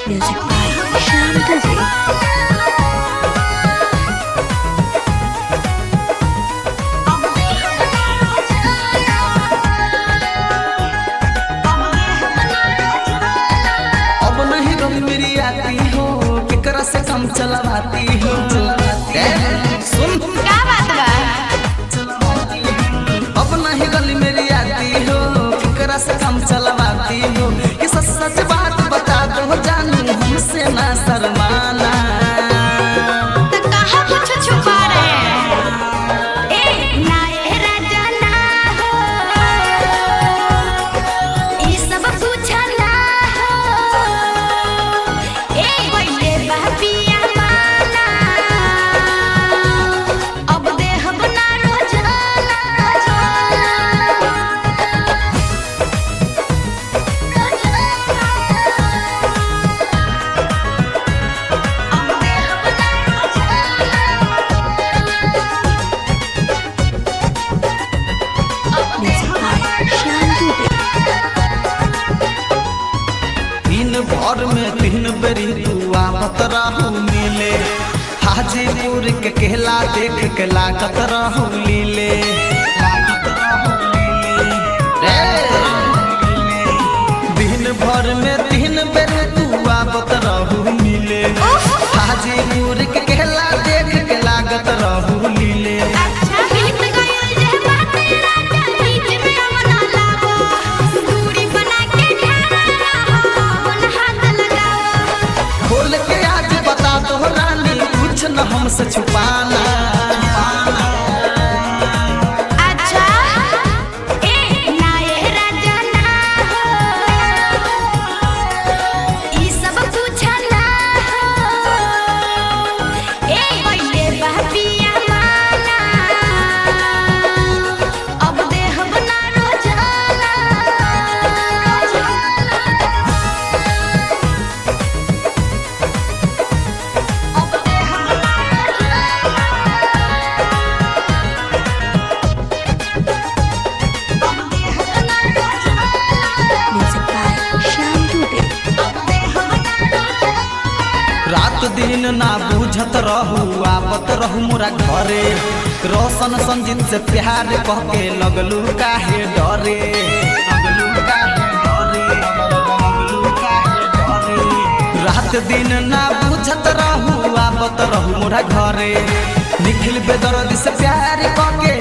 Music by Shyam Dubey. मेरी आती हो केकरा से कम चलवाती हो सुन क्या बात बा? अब नहीं गली मेरी आती हो केकरा से कम चलवाती हो कि सच सच बात बता दो जानू हमसे ना शर्माना तो कहाँ कुछ छुपा रहे हैं? ए ना ए राजा ना हो, ये सब पूछा ना हो। ए पहले बापिया माना, अब देह बना रोजाना। Music by Shyam Dubey. दिन भर में 3 बेरी तू आवत रहू मिले हाजीपुर के केला देख के लागत रहू लीले दिन भर में 3 बेरी तू आवत रहू मिले हाजीपुर के केला देख के लागत रहू लीले अच्छा गीत गायल जे बाते राजा बीच में अमना लावो, दूरी बना के ठाड़ा रहो, बन हाथ लगाओ। खोल के आज बता दो रानी कुछ न हमसे छुपाना अच्छा ए ना ए राजा ना हो, ई सब पूछा ना हो। ए पहले बापिया माना, अब देह बना रोजाना। Music by Shyam Dubey. रात दिन ना बुझत रहू आवत रहू मोरा घरे रोशन संजीत से प्यार कह के लगलू काहे डरे रात दिन ना बुझत रहू आवत रहू मोरा घरे निखिल बेदर्द से प्यार कह के